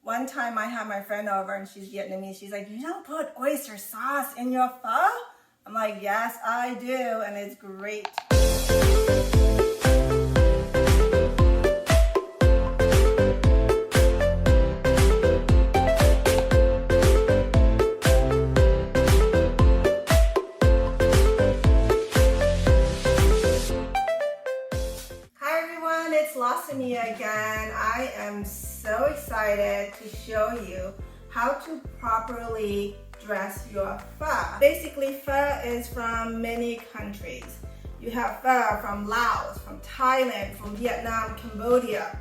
One time I had my friend over and she's Vietnamese. She's like, you don't put oyster sauce in your pho? I'm like, yes, I do, and it's great. Again, I am so excited to show you how to properly dress your pho. Basically, pho is from many countries. You have pho from Laos, from Thailand, from Vietnam, Cambodia.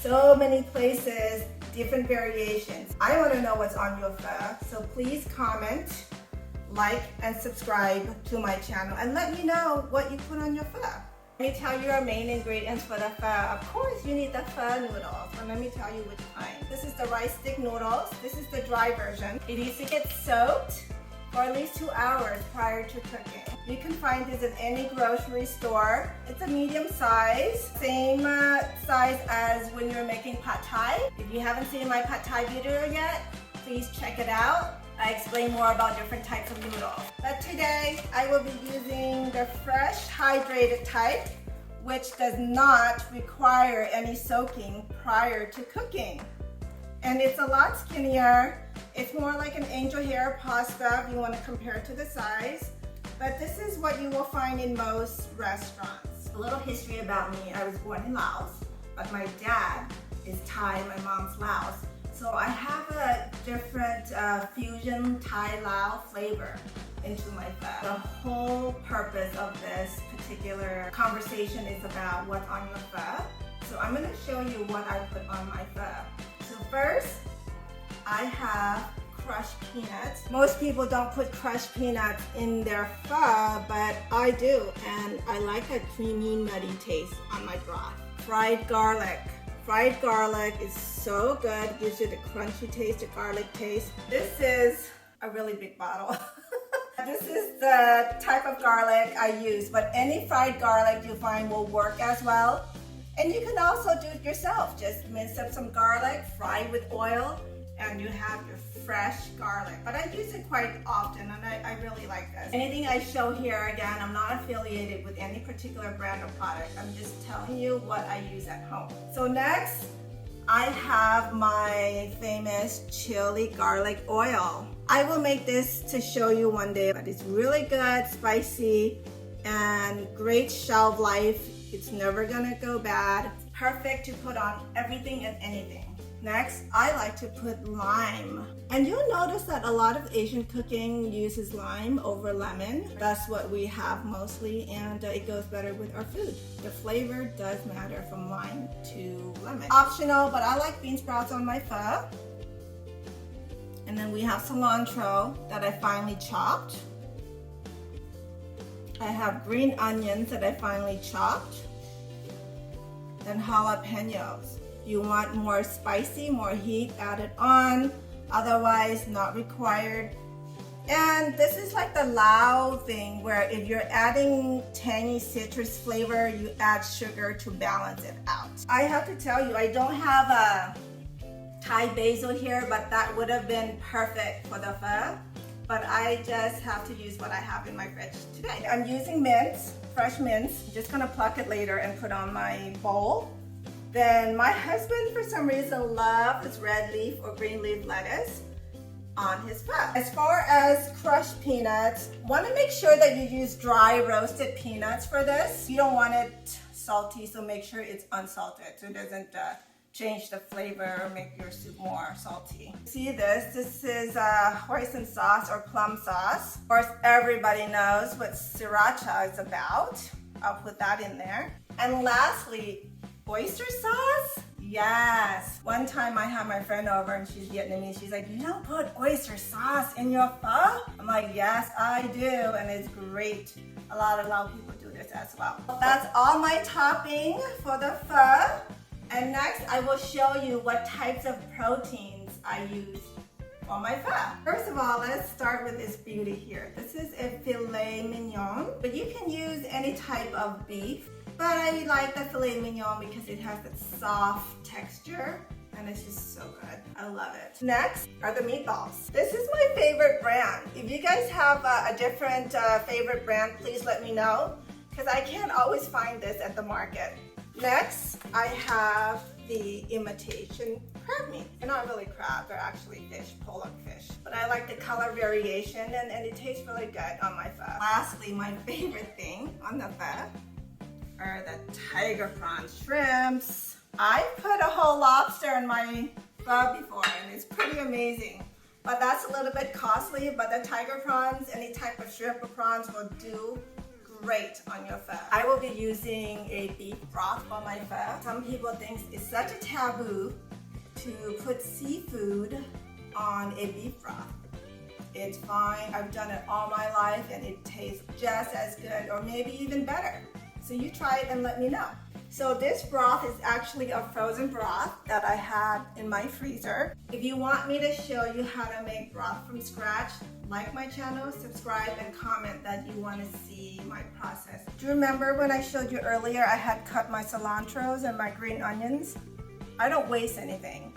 So many places, different variations. I want to know what's on your pho, so please comment, like, and subscribe to my channel and let me know what you put on your pho. Let me tell you our main ingredients for the pho. Of course, you need the pho noodles, and let me tell you which kind. This is the rice stick noodles. This is the dry version. It needs to get soaked for at least 2 hours prior to cooking. You can find this in any grocery store. It's a medium size, same size as when you're making pad thai. If you haven't seen my pad thai video yet, please check it out. I explain more about different types of noodles. But today, I will be using the fresh, hydrated type, which does not require any soaking prior to cooking. And it's a lot skinnier. It's more like an angel hair pasta if you want to compare it to the size. But this is what you will find in most restaurants. A little history about me. I was born in Laos, but my dad is Thai, my mom's Laos. So I have a different fusion Thai-Lao flavor into my pho. The whole purpose of this particular conversation is about what's on your pho. So I'm going to show you what I put on my pho. So first, I have crushed peanuts. Most people don't put crushed peanuts in their pho, but I do. And I like a creamy, nutty taste on my broth. Fried garlic. Fried garlic is so good, gives you the crunchy taste, the garlic taste. This is a really big bottle. This is the type of garlic I use, but any fried garlic you find will work as well. And you can also do it yourself. Just mince up some garlic, fry it with oil, and you have your fresh garlic. But I use it quite often, and I really like this. Anything I show here, again, I'm not affiliated with any particular brand or product. I'm just telling you what I use at home. So next, I have my famous chili garlic oil. I will make this to show you one day, but it's really good, spicy, and great shelf life. It's never gonna go bad. It's perfect to put on everything and anything. Next, I like to put lime. And you'll notice that a lot of Asian cooking uses lime over lemon. That's what we have mostly, and it goes better with our food. The flavor does matter from lime to lemon. Optional, but I like bean sprouts on my pho. And then we have cilantro that I finely chopped. I have green onions that I finely chopped. Then jalapenos. You want more spicy, more heat added on, otherwise not required. And this is like the Lao thing where if you're adding tangy citrus flavor, you add sugar to balance it out. I have to tell you, I don't have a Thai basil here, but that would have been perfect for the pho. But I just have to use what I have in my fridge today. I'm using mince, fresh mince. I'm just gonna pluck it later and put on my bowl. Then my husband, for some reason, loves red leaf or green leaf lettuce on his pho. As far as crushed peanuts, want to make sure that you use dry roasted peanuts for this. You don't want it salty, so make sure it's unsalted so it doesn't change the flavor or make your soup more salty. See this? This is hoisin sauce or plum sauce. Of course, everybody knows what Sriracha is about. I'll put that in there. And lastly, oyster sauce? Yes. One time I had my friend over and she's Vietnamese. She's like, you don't put oyster sauce in your pho? I'm like, yes, I do, and it's great. A lot of Lao people do this as well. That's all my topping for the pho. And next, I will show you what types of proteins I use for my pho. First of all, let's start with this beauty here. This is a filet mignon, but you can use any type of beef. But I like the filet mignon because it has that soft texture and it's just so good. I love it. Next are the meatballs. This is my favorite brand. If you guys have a different favorite brand, please let me know, because I can't always find this at the market. Next, I have the Imitation crab meat. They're not really crab, they're actually fish, pollock fish. But I like the color variation and it tastes really good on my pho. Lastly, my favorite thing on the pho are the tiger prawn shrimps. I put a whole lobster in my pho before and it's pretty amazing. But that's a little bit costly, but the tiger prawns, any type of shrimp or prawns will do great on your pho. I will be using a beef broth for my pho. Some people think it's such a taboo to put seafood on a beef broth. It's fine. I've done it all my life and it tastes just as good or maybe even better. So you try it and let me know. So this broth is actually a frozen broth that I had in my freezer. If you want me to show you how to make broth from scratch, like my channel, subscribe, and comment that you want to see my process. Do you remember when I showed you earlier I had cut my cilantros and my green onions? I don't waste anything.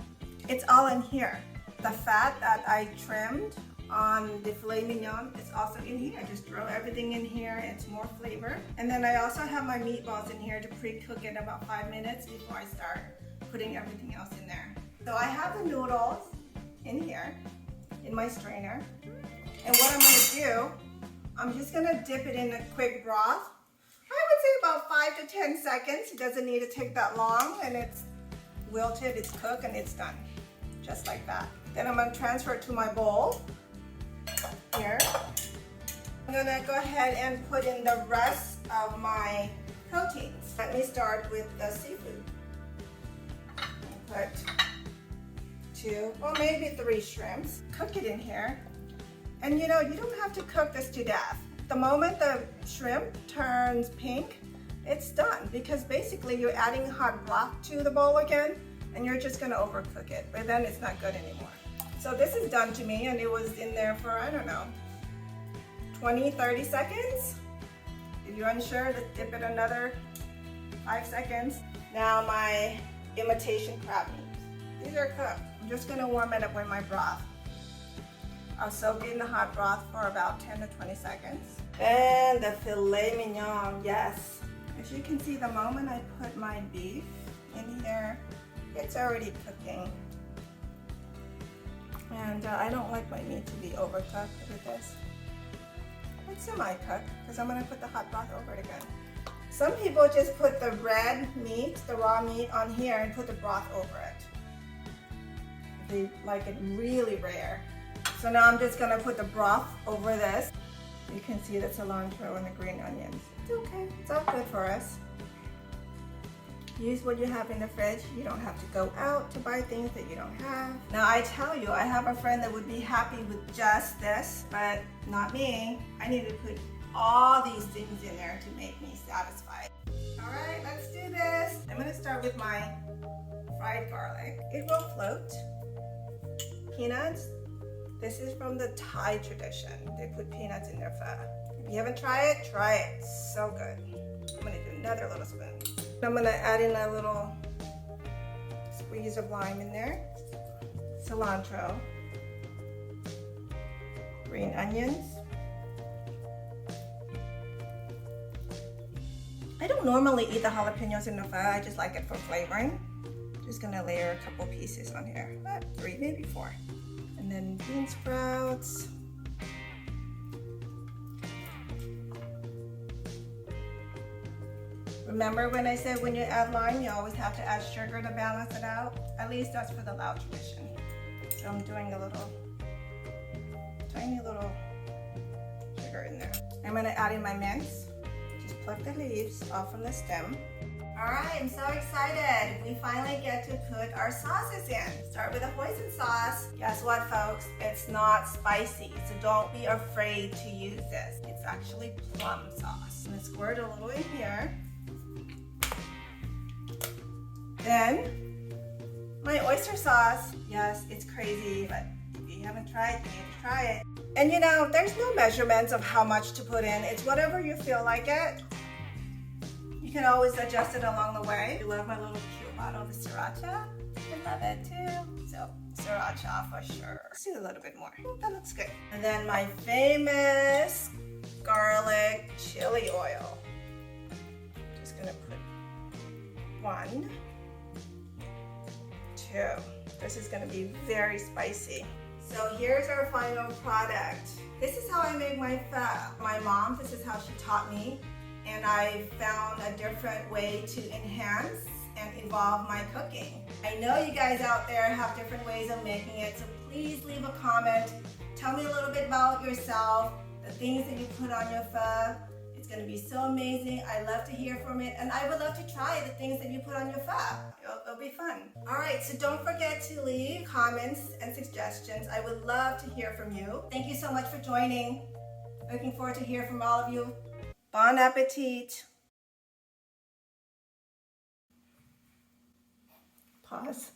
It's all in here. The fat that I trimmed on the filet mignon is also in here. I just throw everything in here. It's more flavor. And then I also have my meatballs in here to pre-cook it about 5 minutes before I start putting everything else in there. So I have the noodles in here in my strainer. And what I'm gonna do, I'm just gonna dip it in a quick broth. I would say about 5 to 10 seconds. It doesn't need to take that long, and it's wilted, it's cooked, and it's done. Just like that. Then I'm gonna transfer it to my bowl. Here. I'm gonna go ahead and put in the rest of my proteins. Let me start with the seafood. Put 2 or maybe 3 shrimps. Cook it in here. And you know, you don't have to cook this to death. The moment the shrimp turns pink, it's done, because basically you're adding hot broth to the bowl again and you're just gonna overcook it, but then it's not good anymore. So this is done to me and it was in there for, I don't know, 20-30 seconds. If you're unsure, let's dip it another 5 seconds. Now my imitation crab meat. These are cooked. I'm just gonna warm it up with my broth. I'll soak it in the hot broth for about 10 to 20 seconds. And the filet mignon, yes. As you can see, the moment I put my beef in here, it's already cooking. And I don't like my meat to be overcooked with this. It's semi-cooked because I'm gonna put the hot broth over it again. Some people just put the red meat, the raw meat on here and put the broth over it. They like it really rare. So now I'm just gonna put the broth over this. You can see the cilantro and the green onions. It's okay, it's all good for us. Use what you have in the fridge. You don't have to go out to buy things that you don't have. Now I tell you, I have a friend that would be happy with just this, but not me. I need to put all these things in there to make me satisfied. All right, let's do this. I'm gonna start with my fried garlic. It will float. Peanuts. This is from the Thai tradition. They put peanuts in their pho. If you haven't tried it, try it. It's so good. I'm gonna do another little spoon. I'm gonna add in a little squeeze of lime in there. Cilantro. Green onions. I don't normally eat the jalapenos in the pho. I just like it for flavoring. Just gonna layer a couple pieces on here. 3, maybe 4. And then bean sprouts. Remember when I said when you add lime, you always have to add sugar to balance it out? At least that's for the Laos tradition. So I'm doing a little, tiny little sugar in there. I'm gonna add in my mince. Just pluck the leaves off from the stem. All right, I'm so excited. We finally get to put our sauces in. Start with the hoisin sauce. Guess what, folks? It's not spicy, so don't be afraid to use this. It's actually plum sauce. I'm gonna squirt a little in here. Then, my oyster sauce. Yes, it's crazy, but if you haven't tried, you need to try it. And you know, there's no measurements of how much to put in. It's whatever you feel like it. You can always adjust it along the way. I love my little cute bottle of Sriracha. I love it too. So Sriracha for sure. Let's do a little bit more. That looks good. And then my famous garlic chili oil. Just gonna put 1, 2. This is gonna be very spicy. So here's our final product. This is how I make my pho. My mom, this is how she taught me, and I found a different way to enhance and evolve my cooking. I know you guys out there have different ways of making it, so please leave a comment. Tell me a little bit about yourself, the things that you put on your pho. It's gonna be so amazing. I love to hear from it, and I would love to try the things that you put on your pho. It'll be fun. All right, so don't forget to leave comments and suggestions. I would love to hear from you. Thank you so much for joining. Looking forward to hear from all of you. Bon appetit. Pause.